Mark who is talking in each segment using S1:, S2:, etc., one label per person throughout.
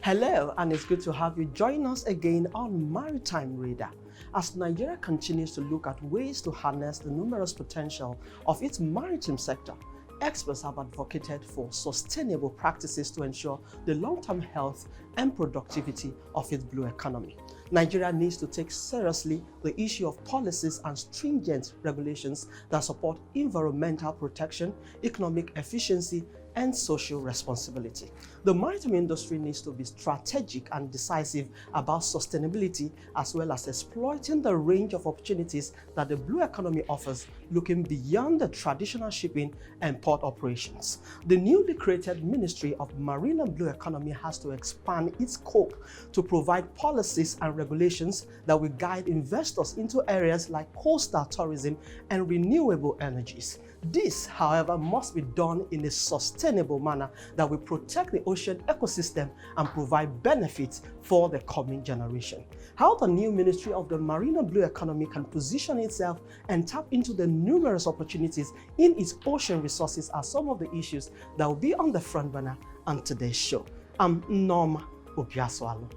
S1: Hello, and it's good to have you join us again on Maritime Radar. As Nigeria continues to look at ways to harness the numerous potential of its maritime sector, experts have advocated for sustainable practices to ensure the long-term health and productivity of its blue economy. Nigeria needs to take seriously the issue of policies and stringent regulations that support environmental protection, economic efficiency, and social responsibility. The maritime industry needs to be strategic and decisive about sustainability, as well as exploiting the range of opportunities that the blue economy offers, looking beyond the traditional shipping and port operations. The newly created Ministry of Marine and Blue Economy has to expand its scope to provide policies and regulations that will guide investors into areas like coastal tourism and renewable energies. This, however, must be done in a sustainable manner that will protect the ocean ecosystem and provide benefits for the coming generation. How the new Ministry of the Marine and Blue Economy can position itself and tap into the numerous opportunities in its ocean resources are some of the issues that will be on the front burner on today's show. I'm Norma Obiaswalo.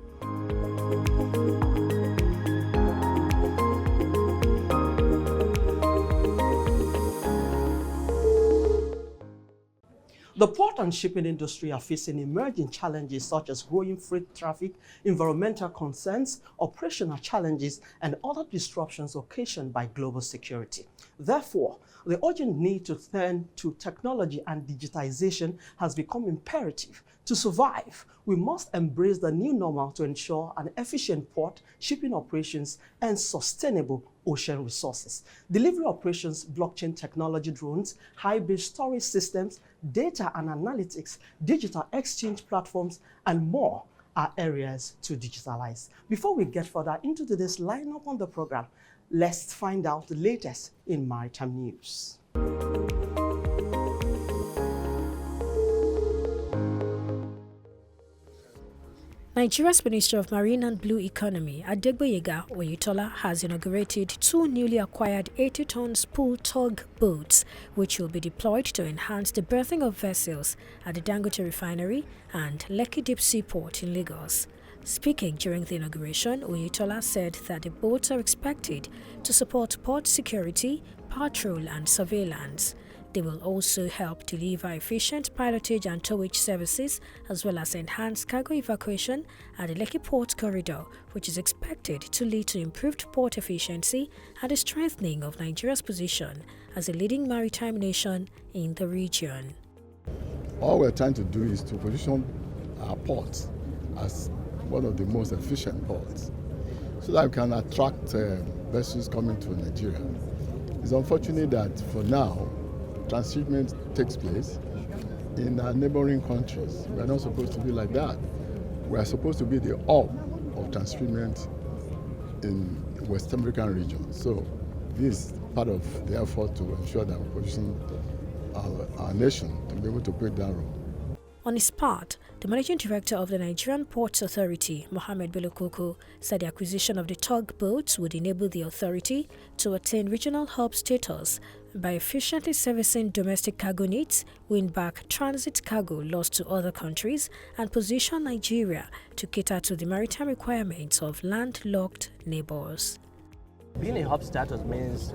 S1: The port and shipping industry are facing emerging challenges such as growing freight traffic, environmental concerns, operational challenges, and other disruptions occasioned by global security. Therefore, the urgent need to turn to technology and digitization has become imperative. To survive, we must embrace the new normal to ensure an efficient port, shipping operations, and sustainable ocean resources. Delivery operations, blockchain technology, drones, hybrid storage systems, data and analytics, digital exchange platforms, and more are areas to digitalize. Before we get further into today's lineup on the program, let's find out the latest in maritime news.
S2: Nigeria's Minister of Marine and Blue Economy, Adegboyega Oyetola, has inaugurated two newly acquired 80-ton spool tug boats, which will be deployed to enhance the berthing of vessels at the Dangote Refinery and Lekki Deep Sea Port in Lagos. Speaking during the inauguration, Oyetola said that the boats are expected to support port security, patrol and surveillance. They will also help deliver efficient pilotage and towage services, as well as enhance cargo evacuation at the Lekki Port Corridor, which is expected to lead to improved port efficiency and the strengthening of Nigeria's position as a leading maritime nation in the region.
S3: All we're trying to do is to position our ports as one of the most efficient ports, so that we can attract vessels coming to Nigeria. It's unfortunate that for now, transshipment takes place in our neighboring countries. We are not supposed to be like that. We are supposed to be the hub of transshipment in the West African region. So this is part of the effort to ensure that we position our nation to be able to play that role.
S2: On his part, the Managing Director of the Nigerian Ports Authority, Mohammed Bello Koko, said the acquisition of the tugboats would enable the authority to attain regional hub status by efficiently servicing domestic cargo needs, win back transit cargo lost to other countries, and position Nigeria to cater to the maritime requirements of landlocked neighbors.
S4: Being a hub status means,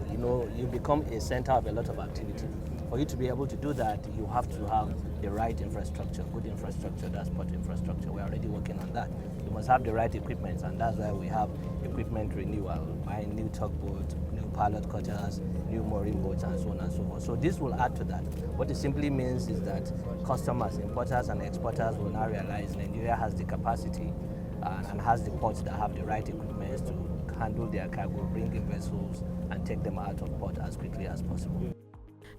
S4: you become a center of a lot of activity. For you to be able to do that, you have to have the right infrastructure, good infrastructure, that's port infrastructure. We're already working on that. You must have the right equipment, and that's why we have equipment renewal, buying new tugboats, new pilot cutters, new mooring boats, and so on and so forth. So this will add to that. What it simply means is that customers, importers and exporters will now realize Nigeria has the capacity and has the ports that have the right equipment to handle their cargo, bring in vessels, and take them out of port as quickly as possible.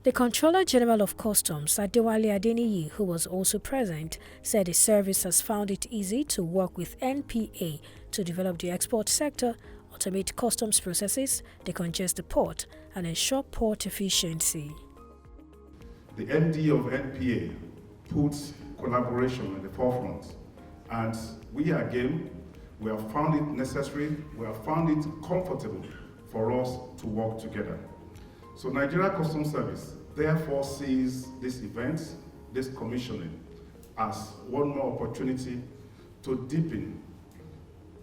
S2: The Controller General of Customs, Adewale Adeniyi, who was also present, said the service has found it easy to work with NPA to develop the export sector, automate customs processes, decongest the port, and ensure port efficiency.
S5: The MD of NPA puts collaboration at the forefront, and we have found it necessary, we have found it comfortable for us to work together. So Nigeria Customs Service therefore sees this event, this commissioning, as one more opportunity to deepen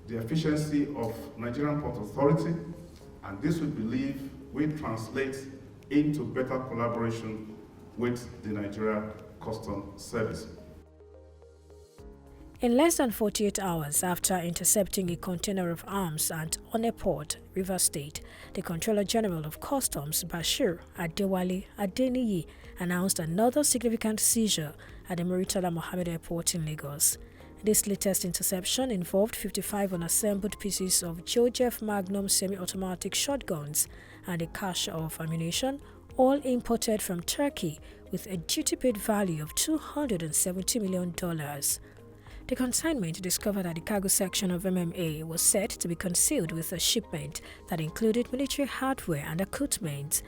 S5: the efficiency of Nigerian Port Authority, and this we believe will translate into better collaboration with the Nigeria Customs Service.
S2: In less than 48 hours after intercepting a container of arms at Onne Port, Rivers State, the Controller General of Customs, Bashir Adewale Adeniyi, announced another significant seizure at the Maritime Mohammed Airport in Lagos. This latest interception involved 55 unassembled pieces of Joseph Magnum semi-automatic shotguns and a cache of ammunition, all imported from Turkey with a duty-paid value of $270 million. The consignment discovered at the cargo section of MMA was said to be concealed with a shipment that included military hardware and equipment.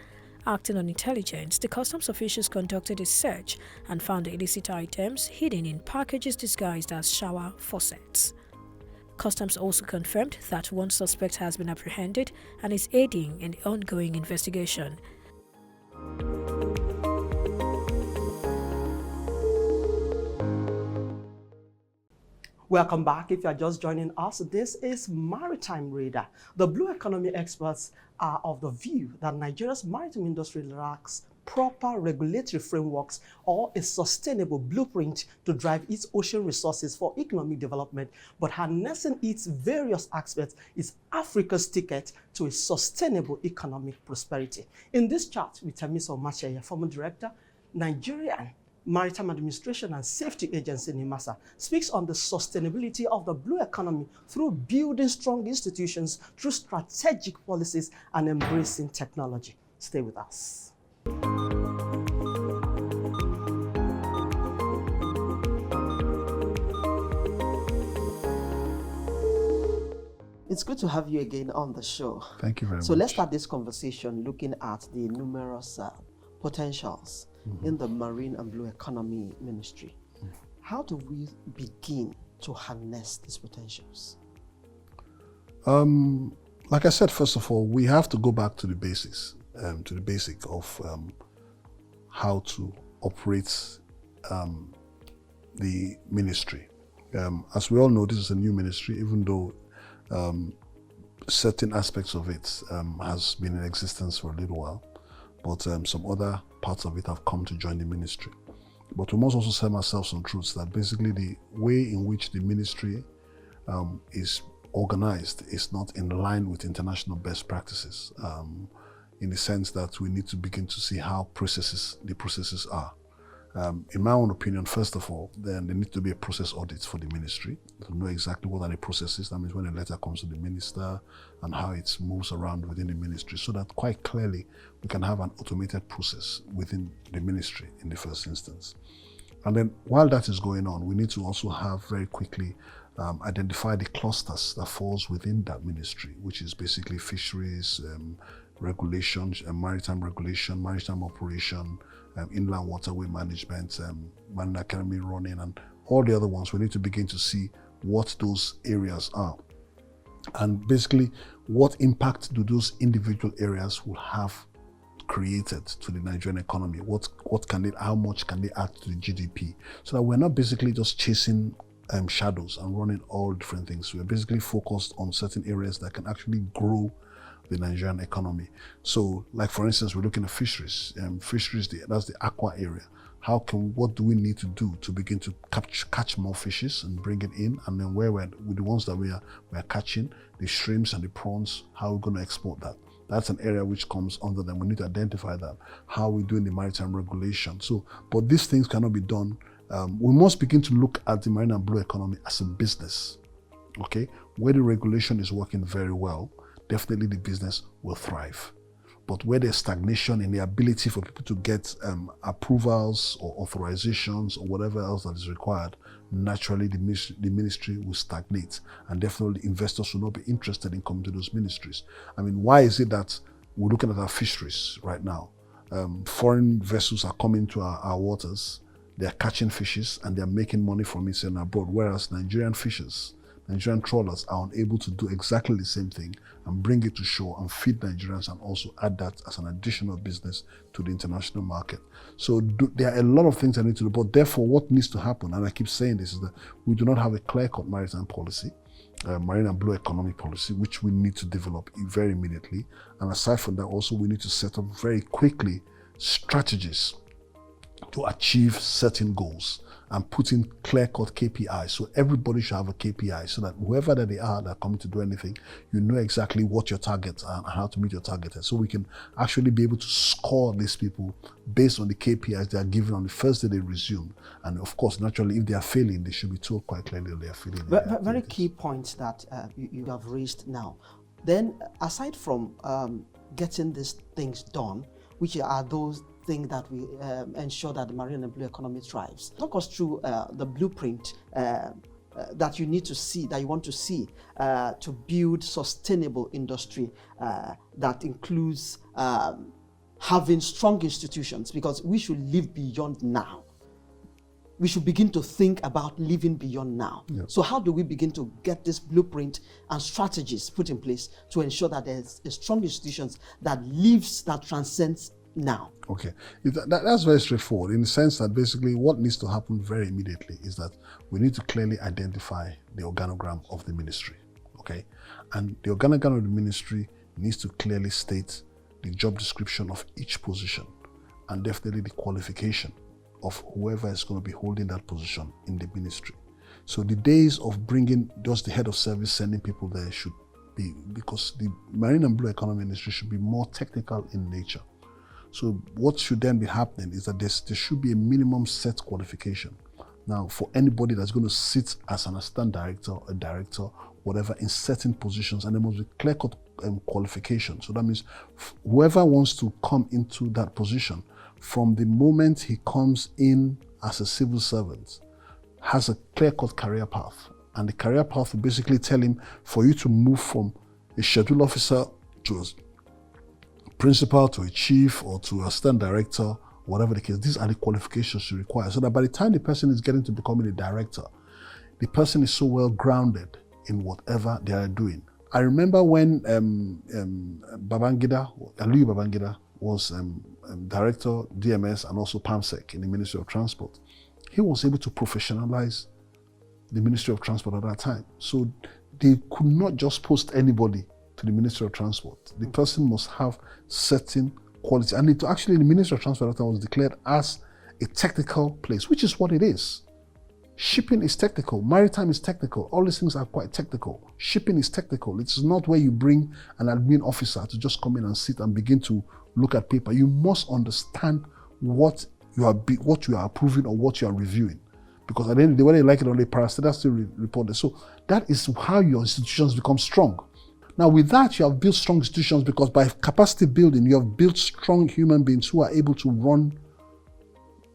S2: Acting on intelligence, the customs officials conducted a search and found the illicit items hidden in packages disguised as shower faucets. Customs also confirmed that one suspect has been apprehended and is aiding in the ongoing investigation.
S1: Welcome back. If you are just joining us, this is Maritime Radar. The blue economy experts are of the view that Nigeria's maritime industry lacks proper regulatory frameworks or a sustainable blueprint to drive its ocean resources for economic development, but harnessing its various aspects is Africa's ticket to a sustainable economic prosperity. In this chat with Temisan Omatseye, former director, Nigerian Maritime Administration and Safety Agency NIMASA, speaks on the sustainability of the blue economy through building strong institutions, through strategic policies, and embracing technology. Stay with us. It's good to have you again on the show.
S3: Thank you very much.
S1: So let's start this conversation looking at the numerous potentials in the Marine and Blue Economy Ministry. How do we begin to harness these potentials?
S6: Like I said, first of all, we have to go back to the basics, to the basic of how to operate the ministry. As we all know, this is a new ministry, even though certain aspects of it has been in existence for a little while, but some other parts of it have come to join the ministry. But we must also tell ourselves some truths that basically the way in which the ministry is organized is not in line with international best practices, in the sense that we need to begin to see how the processes are. In my own opinion, first of all, then there needs to be a process audit for the ministry to know exactly what are the processes. That means when a letter comes to the minister and how it moves around within the ministry, so that quite clearly we can have an automated process within the ministry in the first instance. And then while that is going on, we need to also have very quickly identify the clusters that falls within that ministry, which is basically fisheries, regulations, maritime regulation, maritime operation, inland waterway management, marine academy running, and all the other ones. We need to begin to see what those areas are, and basically what impact do those individual areas will have created to the Nigerian economy. How much can they add to the GDP, so that we're not basically just chasing shadows and running all different things. We're basically focused on certain areas that can actually grow the Nigerian economy. So, like for instance, we're looking at fisheries. That's the aqua area. What do we need to do to begin to catch more fishes and bring it in? And then with the ones that we are catching, the shrimps and the prawns, how are we going to export that? That's an area which comes under them. We need to identify that. How are we doing the maritime regulation? So, but these things cannot be done. We must begin to look at the marine and blue economy as a business. Okay, where the regulation is working very well, definitely the business will thrive. But where there's stagnation in the ability for people to get approvals or authorizations or whatever else that is required, naturally the ministry will stagnate, and definitely investors will not be interested in coming to those ministries. I mean, why is it that we're looking at our fisheries right now? Foreign vessels are coming to our waters, they're catching fishes and they're making money from it and abroad, whereas Nigerian fishers, Nigerian trawlers are unable to do exactly the same thing and bring it to shore and feed Nigerians and also add that as an additional business to the international market. So there are a lot of things I need to do, but therefore what needs to happen, and I keep saying this, is that we do not have a clear-cut maritime policy, marine and blue economy policy, which we need to develop very immediately. And aside from that, also we need to set up very quickly strategies to achieve certain goals and put in clear-cut KPIs. So everybody should have a KPI so that whoever that they are that are coming to do anything, you know exactly what your targets are and how to meet your targets. So we can actually be able to score these people based on the KPIs they are given on the first day they resume. And of course, naturally, if they are failing, they should be told quite clearly that they are failing.
S1: Very key points that you have raised now. Then, aside from getting these things done, which are those things that we ensure that the marine and blue economy thrives. Talk us through the blueprint that you need to see, that you want to see to build sustainable industry that includes having strong institutions, because we should live beyond now. We should begin to think about living beyond now.
S6: Yep.
S1: So how do we begin to get this blueprint and strategies put in place to ensure that there's a strong institutions that lives, that transcends now?
S6: Okay, that's very straightforward in the sense that basically what needs to happen very immediately is that we need to clearly identify the organogram of the ministry, okay? And the organogram of the ministry needs to clearly state the job description of each position and definitely the qualification of whoever is going to be holding that position in the ministry. So the days of bringing just the head of service, sending people there should be, because the marine and blue economy industry should be more technical in nature. So what should then be happening is that there should be a minimum set qualification. Now, for anybody that's going to sit as an assistant director, a director, whatever, in certain positions, and there must be clear-cut qualification. So that means whoever wants to come into that position, from the moment he comes in as a civil servant, has a clear-cut career path. And the career path will basically tell him, for you to move from a schedule officer to a principal to a chief or to a assistant director, whatever the case, these are the qualifications you require. So that by the time the person is getting to becoming a director, the person is so well grounded in whatever they are doing. I remember when Aliyu Babangida was director, DMS, and also PAMSEC in the Ministry of Transport. He was able to professionalize the Ministry of Transport at that time. So they could not just post anybody to the Ministry of Transport. The person must have certain quality. And the Ministry of Transport at that time was declared as a technical place, which is what it is. Shipping is technical. Maritime is technical. All these things are quite technical. Shipping is technical. It's not where you bring an admin officer to just come in and sit and begin to look at paper. You must understand what you are approving or what you are reviewing. Because at the end of the day, whether you like it or not, parastatals still report it. So that is how your institutions become strong. Now with that, you have built strong institutions because by capacity building, you have built strong human beings who are able to run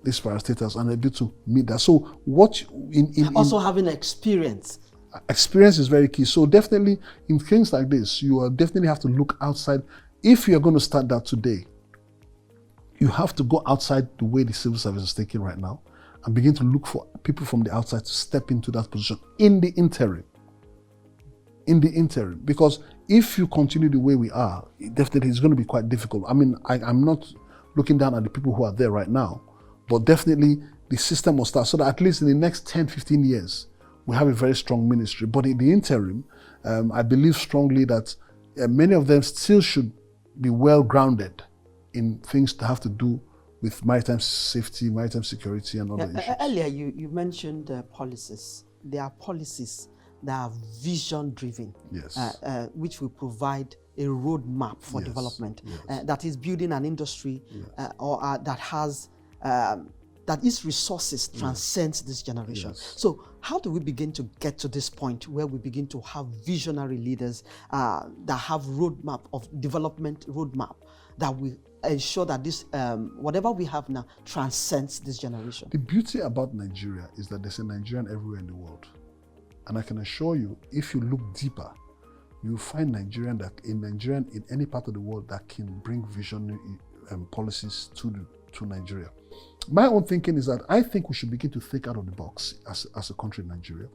S6: these parastatals and able to meet that. So what
S1: also having experience.
S6: Experience is very key. So definitely in things like this, you will definitely have to look outside. If you're going to start that today, you have to go outside the way the civil service is taking right now and begin to look for people from the outside to step into that position in the interim. Because if you continue the way we are, definitely it's going to be quite difficult. I mean, I'm not looking down at the people who are there right now, but definitely the system will start so that at least in the next 10, 15 years, we have a very strong ministry. But in the interim, I believe strongly that many of them still should be well grounded in things that have to do with maritime safety, maritime security, and other issues.
S1: Earlier, you mentioned policies. There are policies that are vision-driven,
S6: yes.
S1: Which will provide a roadmap for
S6: yes.
S1: development,
S6: yes.
S1: that is building an industry
S6: yes.
S1: or that has that its resources transcends this generation.
S6: Yes.
S1: So how do we begin to get to this point where we begin to have visionary leaders that have roadmap of development roadmap that will ensure that this whatever we have now transcends this generation?
S6: The beauty about Nigeria is that there's a Nigerian everywhere in the world. And I can assure you, if you look deeper, you'll find Nigerian in any part of the world that can bring visionary policies to Nigeria. My own thinking is that I think we should begin to think out of the box as a country in Nigeria.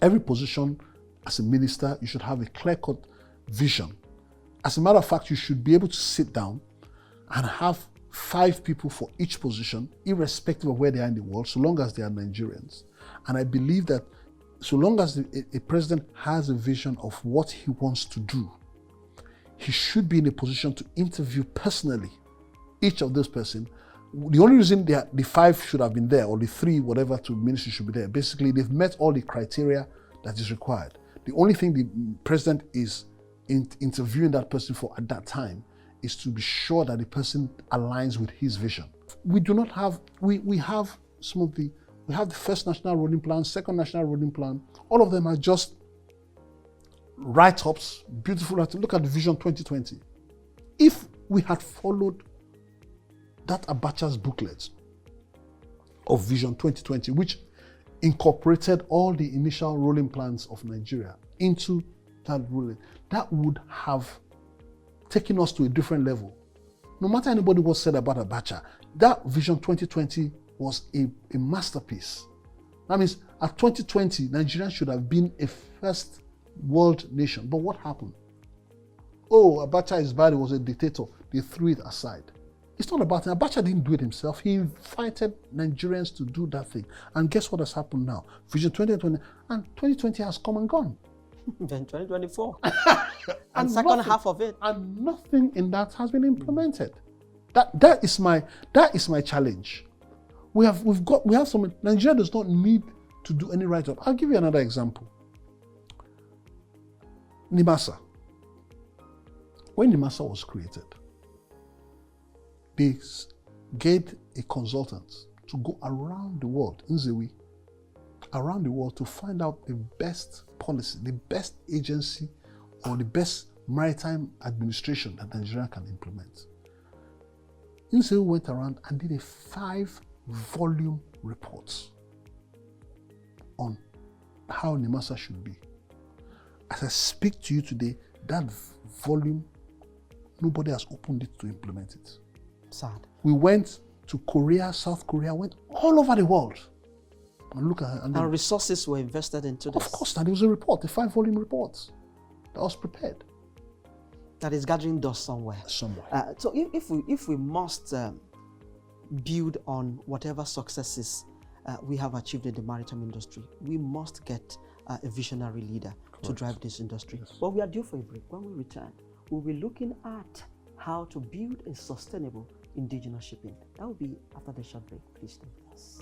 S6: Every position as a minister, you should have a clear-cut vision. As a matter of fact, you should be able to sit down and have 5 people for each position, irrespective of where they are in the world, so long as they are Nigerians. And I believe that so long as a president has a vision of what he wants to do, he should be in a position to interview personally each of those persons. The only reason the 5 should have been there, or the 3, whatever, to ministry should be there, basically they've met all the criteria that is required. The only thing the president is interviewing that person for at that time is to be sure that the person aligns with his vision. We do not have, we have some of the, we have the first national rolling plan, second national rolling plan. All of them are just write-ups, beautiful write-ups. Look at the Vision 2020. If we had followed that Abacha's booklet of Vision 2020, which incorporated all the initial rolling plans of Nigeria into that ruling, that would have taken us to a different level. No matter anybody what said about Abacha, that Vision 2020 was a masterpiece. That means at 2020, Nigeria should have been a first world nation. But what happened? Oh, Abacha is bad, he was a dictator. They threw it aside. It's not about him. Abacha didn't do it himself. He invited Nigerians to do that thing. And guess what has happened now? Vision 2020, and 2020 has come and gone.
S1: Then 2024. And second half of it.
S6: And nothing in that has been implemented. That is my challenge. We have some. Nigeria does not need to do any write-up. I'll give you another example. NIMASA. When NIMASA was created, they gave a consultant to go around the world, Nzewi, around the world to find out the best policy, the best agency, or the best maritime administration that Nigeria can implement. Nzewi went around and did a 5-volume report on how NIMASA should be. As I speak to you today, that volume, nobody has opened it to implement it.
S1: Sad.
S6: We went to Korea, South Korea, went all over the world. And look at
S1: and resources were invested into this.
S6: Of course, and there was a report, a 5-volume report that was prepared.
S1: That is gathering dust somewhere.
S6: Somewhere.
S1: So if we must build on whatever successes we have achieved in the maritime industry, we must get a visionary leader to drive this industry.
S6: Yes.
S1: But we are due for a break. When we return, we'll be looking at how to build a sustainable indigenous shipping. That will be after the short break. Please stay with us.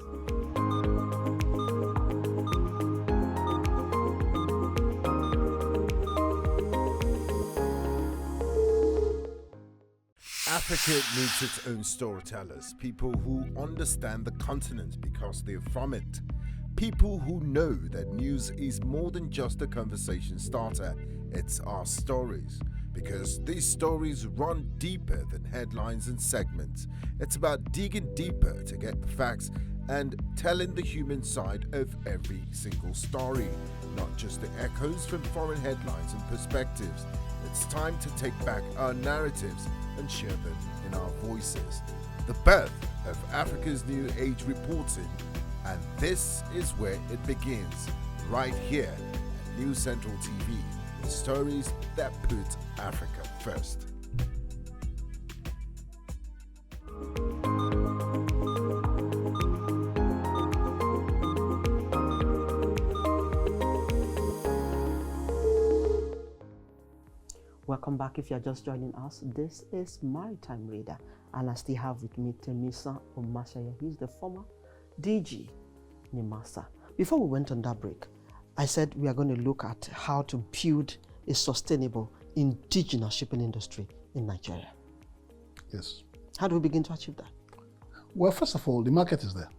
S7: Africa needs its own storytellers, people who understand the continent because they're from it. People who know that news is more than just a conversation starter, it's our stories. Because these stories run deeper than headlines and segments. It's about digging deeper to get the facts and telling the human side of every single story, not just the echoes from foreign headlines and perspectives. It's time to take back our narratives and share them in our voices. The birth of Africa's New Age reporting, and this is where it begins, right here at News Central TV, with stories that put Africa first.
S1: Welcome back if you're just joining us. This is Maritime Radar, and I still have with me Temisan Omatseye. He's the former DG NIMASA. Before we went on that break, I said we are going to look at how to build a sustainable indigenous shipping industry in Nigeria.
S6: Yes.
S1: How do we begin to achieve that?
S6: Well, first of all, the market is there.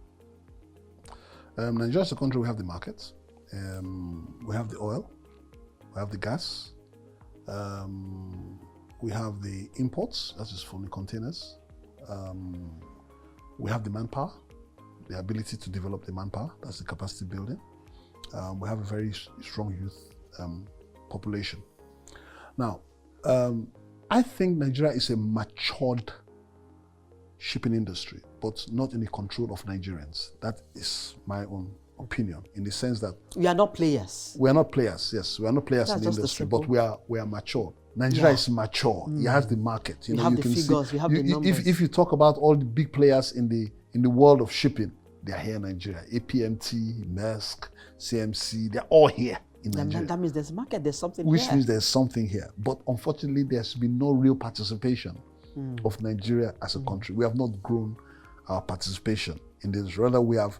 S6: Nigeria is a country, we have the market. We have the oil, we have the gas, we have the imports, that is from the containers. We have the manpower, the ability to develop the manpower, that's the capacity building. We have a very strong youth population. Now, I think Nigeria is a matured shipping industry, but not in the control of Nigerians. That is my own opinion, in the sense that
S1: We are not players.
S6: we are not players. Yes, we are not players
S1: That's
S6: in the
S1: just the
S6: industry,
S1: simple-
S6: but we are mature. Nigeria is mature. It has the market.
S1: We have the figures, we have the numbers.
S6: If you talk about all the big players in the world of shipping, they are here in Nigeria. APMT, Maersk, CMC, they're all here in Nigeria.
S1: That means there's a market, there's something
S6: Which
S1: here.
S6: means there's something here. But unfortunately, there's been no real participation of Nigeria as a country. We have not grown our participation in this. Rather, we have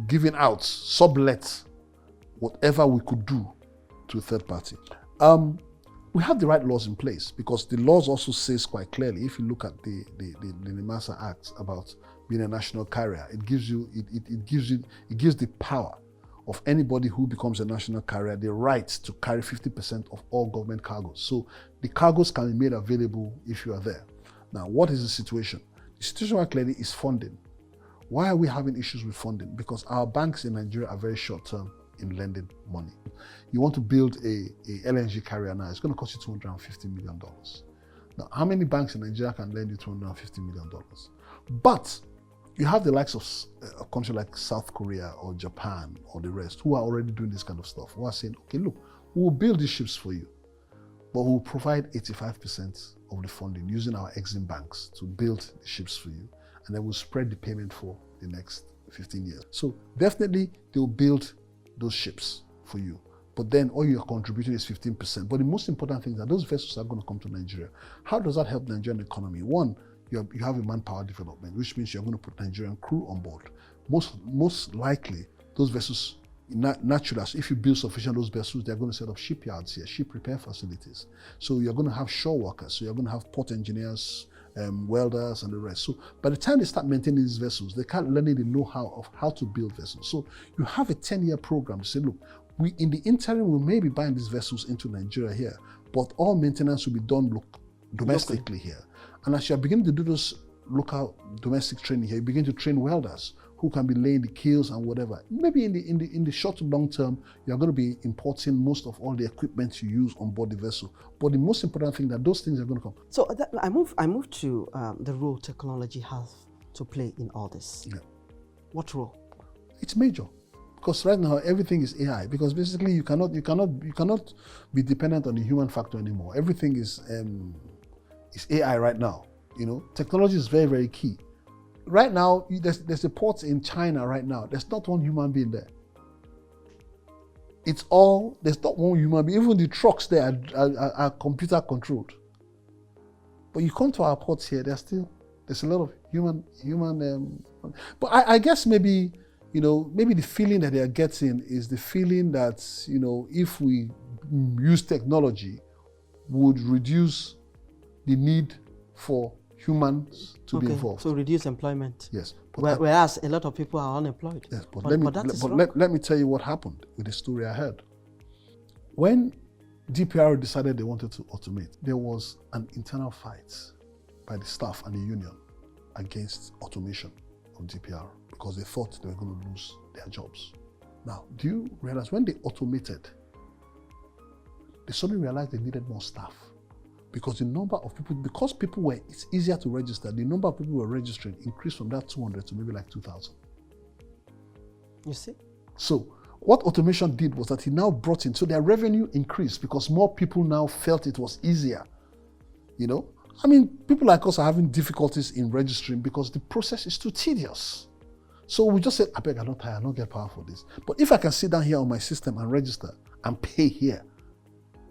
S6: given out, sublet, whatever we could do to a third party. We have the right laws in place, because the laws also says quite clearly, if you look at the Nemasa Act about being a national carrier, it gives the power of anybody who becomes a national carrier the right to carry 50% of all government cargoes. So the cargoes can be made available if you are there. Now, what is the situation? The situation quite clearly is funding. Why are we having issues with funding? Because our banks in Nigeria are very short-term in lending money. You want to build a LNG carrier now, it's going to cost you $250 million. Now, how many banks in Nigeria can lend you $250 million? But you have the likes of a country like South Korea or Japan or the rest who are already doing this kind of stuff, who are saying, okay, look, we will build these ships for you, but we will provide 85% of the funding using our Exim banks to build the ships for you, and then we'll spread the payment for the next 15 years. So definitely they'll build those ships for you, but then all you're contributing is 15%. But the most important thing is that those vessels are going to come to Nigeria. How does that help the Nigerian economy? One, you have a manpower development, which means you're going to put Nigerian crew on board. Most likely, those vessels, naturally, if you build sufficient those vessels, they're going to set up shipyards here, ship repair facilities. So you're going to have shore workers, so you're going to have port engineers, welders, and the rest. So by the time they start maintaining these vessels, they can't learn the know-how of how to build vessels. So you have a 10-year program to say, look, in the interim, we may be buying these vessels into Nigeria here, but all maintenance will be done domestically here. And as you're beginning to do those local domestic training here, you begin to train welders who can be laying the keels and whatever. Maybe in the short to long term, you're going to be importing most of all the equipment you use on board the vessel. But the most important thing that those things are going to come.
S1: So I move to the role technology has to play in all this.
S6: Yeah.
S1: What role?
S6: It's major. Because right now everything is AI. Because basically you cannot be dependent on the human factor anymore. Everything is AI right now. You know, technology is very, very key. Right now, there's a port in China right now. There's not one human being there. There's not one human being. Even the trucks there are computer controlled. But you come to our ports here, there's a lot of human. But I guess maybe the feeling that they are getting is the feeling that, if we use technology, would reduce the need for humans to be involved.
S1: So reduce employment.
S6: Yes.
S1: Whereas a lot of people are unemployed.
S6: Yes, but let me tell you what happened with the story I heard. When DPR decided they wanted to automate, there was an internal fight by the staff and the union against automation of DPR because they thought they were going to lose their jobs. Now, do you realize when they automated, they suddenly realized they needed more staff? Because the number of people, it's easier to register, the number of people who were registering increased from that 200 to maybe like 2,000.
S1: You see?
S6: So what automation did was that it now brought in, so their revenue increased because more people now felt it was easier. People like us are having difficulties in registering because the process is too tedious. So we just said, I beg, I'm not tired, I don't get power for this. But if I can sit down here on my system and register and pay here,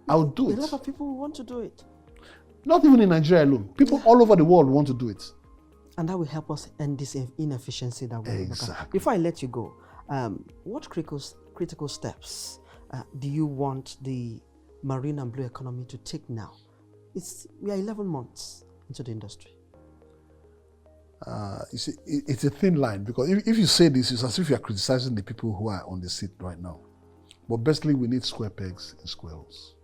S6: I'll do it.
S1: A lot of people want to do it.
S6: Not even in Nigeria alone. People all over the world want to do it.
S1: And that will help us end this inefficiency that we're
S6: Exactly.
S1: looking at. Before I let you go, what critical steps do you want the marine and blue economy to take now? We are 11 months into the industry.
S6: You see, it's a thin line because if you say this, it's as if you're criticizing the people who are on the seat right now. But basically, we need square pegs in square holes.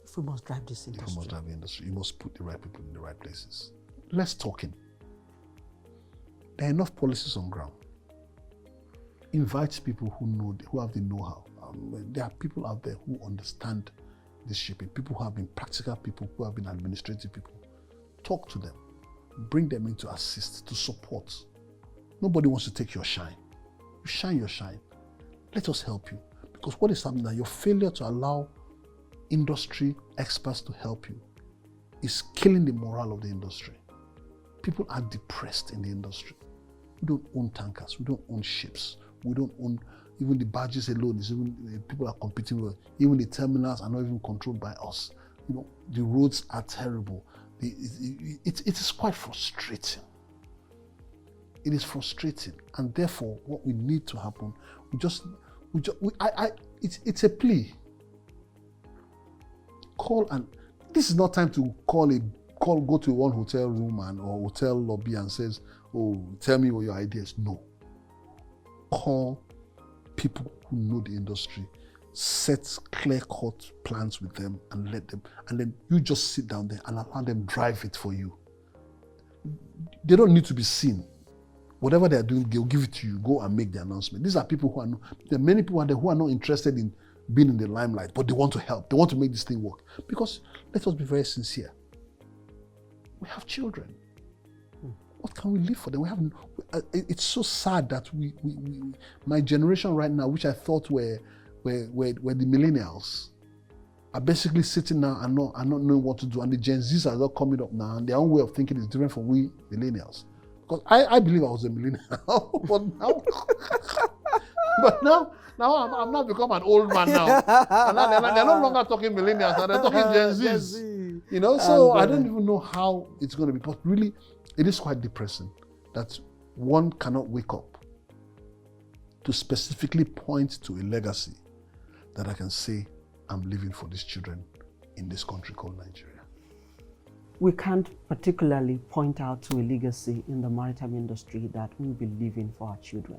S1: If we must drive this industry.
S6: If we must drive the industry, you must put the right people in the right places. Let's talk in. There are enough policies on ground. Invite people who have the know-how. There are people out there who understand this shipping. People who have been practical people, who have been administrative people. Talk to them. Bring them in to assist, to support. Nobody wants to take your shine. You shine your shine. Let us help you. Because what is happening now, your failure to allow industry experts to help you is killing the morale of the industry. People are depressed in the industry. We don't own tankers, we don't own ships, we don't own even the barges alone. Is even people are competing with. Even the terminals are not even controlled by us. You know, the roads are terrible. It is quite frustrating. It is frustrating, and therefore, what we need to happen, it's a plea. Call, and this is not time to go to one hotel room or hotel lobby and says, "Oh, tell me what your ideas." No. Call people who know the industry, set clear-cut plans with them, and let them, and then you just sit down there and allow them drive it for you. They don't need to be seen. Whatever they are doing, they'll give it to you. Go and make the announcement. These are people who are not, there are many people out there who are not interested in being in the limelight, but they want to help. They want to make this thing work. Because let us be very sincere. We have children. What can we live for them? It's so sad that my generation right now, which I thought were the millennials, are basically sitting now and not knowing what to do. And the Gen Zs are not coming up now, and their own way of thinking is different from we millennials. Because I believe I was a millennial, but now I'm not become an old man now. And now they're no longer talking millennials, now they're talking Gen Zs. You know, so I don't even know how it's going to be. But really, it is quite depressing that one cannot wake up to specifically point to a legacy that I can say I'm living for these children in this country called Nigeria.
S1: We can't particularly point out to a legacy in the maritime industry that we'll be living for our children.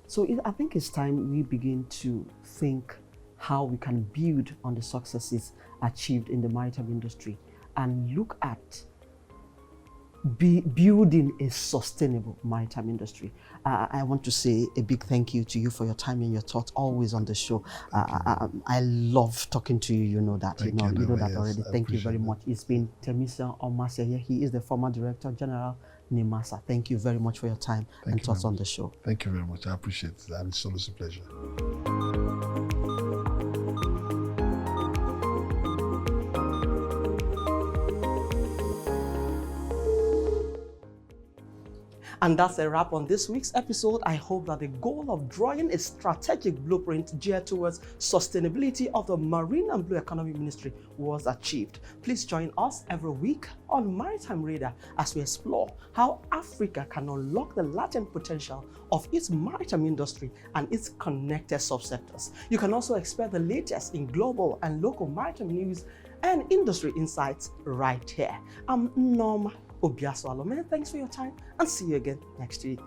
S1: So I think it's time we begin to think how we can build on the successes achieved in the maritime industry and look at building a sustainable maritime industry. I want to say a big thank you to you for your time and your thoughts always on the show. I love talking to you, you know that. You know that already. Thank you very much. It's been Temisan Omatseye. He is the former Director General, NIMASA. Thank you very much for your time and thoughts on the show.
S6: Thank you very much. I appreciate it. And it's always a pleasure.
S1: And that's a wrap on this week's episode. I hope that the goal of drawing a strategic blueprint geared towards sustainability of the Marine and Blue Economy Ministry was achieved. Please join us every week on Maritime Radar as we explore how Africa can unlock the latent potential of its maritime industry and its connected subsectors. You can also expect the latest in global and local maritime news and industry insights right here. I'm Norma Obiaso-Alome. Thanks for your time and see you again next week.